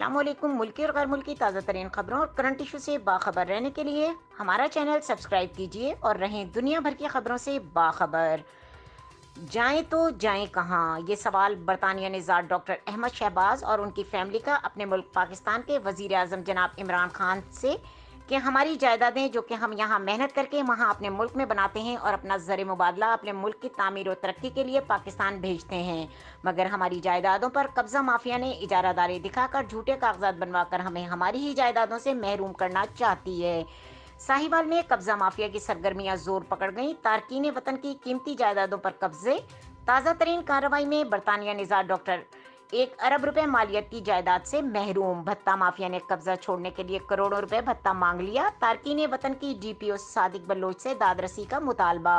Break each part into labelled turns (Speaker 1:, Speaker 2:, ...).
Speaker 1: अस्सलाम वालेकुम। मुल्की और गैर मुल्की ताज़ा तरीन खबरों और करंट इशू से बाखबर रहने के लिए हमारा चैनल सब्सक्राइब कीजिए और रहें दुनिया भर की खबरों से बाखबर। जाएं तो जाएं कहाँ, ये सवाल बरतानिया निज़ार डॉक्टर अहमद शहबाज और उनकी फैमिली का अपने मुल्क पाकिस्तान के वज़ीर आज़म जनाब इमरान खान से कि हमारी जायदादें जो कि हम यहाँ मेहनत करके वहाँ अपने मुल्क में बनाते हैं और अपना ज़र मुबादला अपने मुल्क की तामीर और तरक्की के लिए पाकिस्तान भेजते हैं, मगर हमारी जायदादों पर कब्ज़ा माफिया ने इजारादारी दिखाकर झूठे कागजात बनवाकर हमें हमारी ही जायदादों से महरूम करना चाहती है। साहिवाल में कब्जा माफिया की सरगर्मियां जोर पकड़ गईं। तारकीन वतन की कीमती जायदादों पर कब्जे। ताज़ा तरीन कार्रवाई में बरतानिया निज़ार डॉक्टर 1 अरब रुपए मालियत की जायदाद से महरूम। भत्ता माफिया ने कब्जा छोड़ने के लिए करोड़ों रुपए भत्ता मांग लिया। तारकीन वतन की DPO सादिक बलोच से दादरसी का मुतालबा।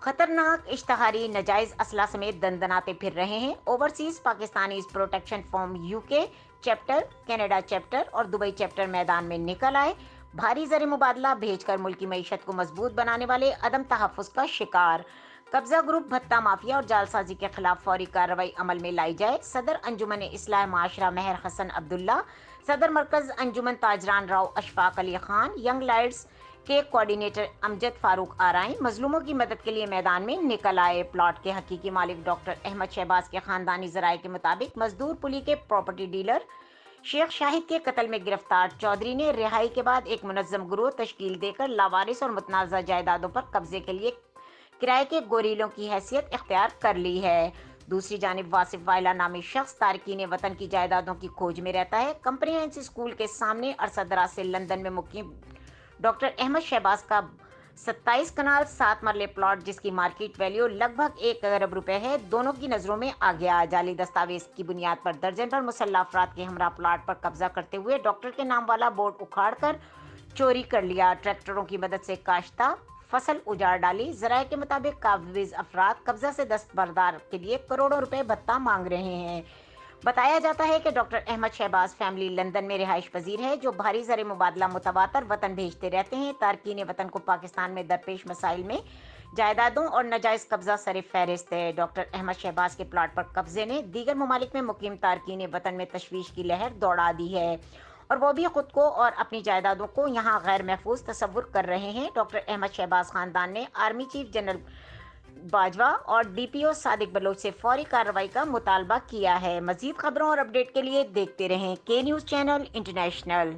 Speaker 1: खतरनाक इश्तहारी नजायज असला समेत दंदनाते फिर रहे हैं। Overseas Pakistani protection form UK chapter, Canada chapter और दुबई चैप्टर मैदान में निकल आए। भारी ज़र मुबादला भेजकर मुल्की मईशत को मजबूत बनाने वाले अदम तहफ़्फ़ुज़ का शिकार। कब्जा ग्रुप भत्ता माफिया और जालसाजी के खिलाफ फौरी कार्रवाई अमल में लाई जाए। सदर अंजुमन इस्लाह माशरा मेहर हसन अब्दुल्ला, सदर मरकज अंजुमन ताजरान राव अशफाक अली खान, यंग लाइट्स के कोऑर्डिनेटर अमजद फारूक आराई मजलूमों की मदद के लिए मैदान में निकल आए। प्लॉट के हकीकी मालिक डॉक्टर अहमद शहबाज के खानदानी जराये के मुताबिक मजदूर पुली के प्रॉपर्टी डीलर शेख शाहिद के कत्ल में गिरफ्तार चौधरी ने रिहाई के बाद एक मुनज्जम गिरोह तश्कील देकर लावारिस और मुतनाज़ा जायदादों पर कब्जे के लिए किराए के गोरीलों की हैसियत इख्तियार कर ली है। दूसरी जानिब वासिफ वाइला नामी शख्स तारकीन वतन की जायदादों की खोज में रहता है। कंप्रिहेंसिव स्कूल के सामने अरसा दराज से लंदन में मुकीम डॉक्टर अहमद शहबाज का 27 कनाल 7 मरले प्लॉट, जिसकी मार्केट वैल्यू लगभग 1 अरब रुपए है, दोनों की नजरों में आ गया। जाली दस्तावेज की बुनियाद पर दर्जन भर मुसल्लह अफराद के हमरा प्लॉट पर कब्जा करते हुए डॉक्टर के नाम वाला बोर्ड उखाड़ कर चोरी कर लिया। ट्रैक्टरों की मदद से काश्ता फसल उजाड़ डाली। जराये के मुताबिक काबिज अफराद कब्जा से दस्तबरदार के लिए करोड़ों रुपए भत्ता मांग रहे हैं। बताया जाता है कि doctor Ahmed Shahbaz family London में रिहाइश पजीर है, जो भारी ज़र मुबादला मुतवातर वतन भेजते रहते हैं। तारकीन वतन को पाकिस्तान में दरपेश मसाइल में जायदादों और नाजायज़ कब्जा सर फहरिस्त है। डॉक्टर अहमद शहबाज के प्लाट पर कब्जे ने दीगर ममालिक में मुकीम तारकीन वतन में तशवीश की लहर दौड़ा दी है और वो भी खुद को और अपनी जायदादों को यहाँ गैर महफूज तस्वुर कर रहे हैं। डॉक्टर अहमद शहबाज खानदान ने आर्मी चीफ जनरल बाजवा और DPO सादिक बलोच से फौरी कार्रवाई का मुतालबा किया है। मजीद खबरों और अपडेट के लिए देखते रहें K News चैनल इंटरनेशनल।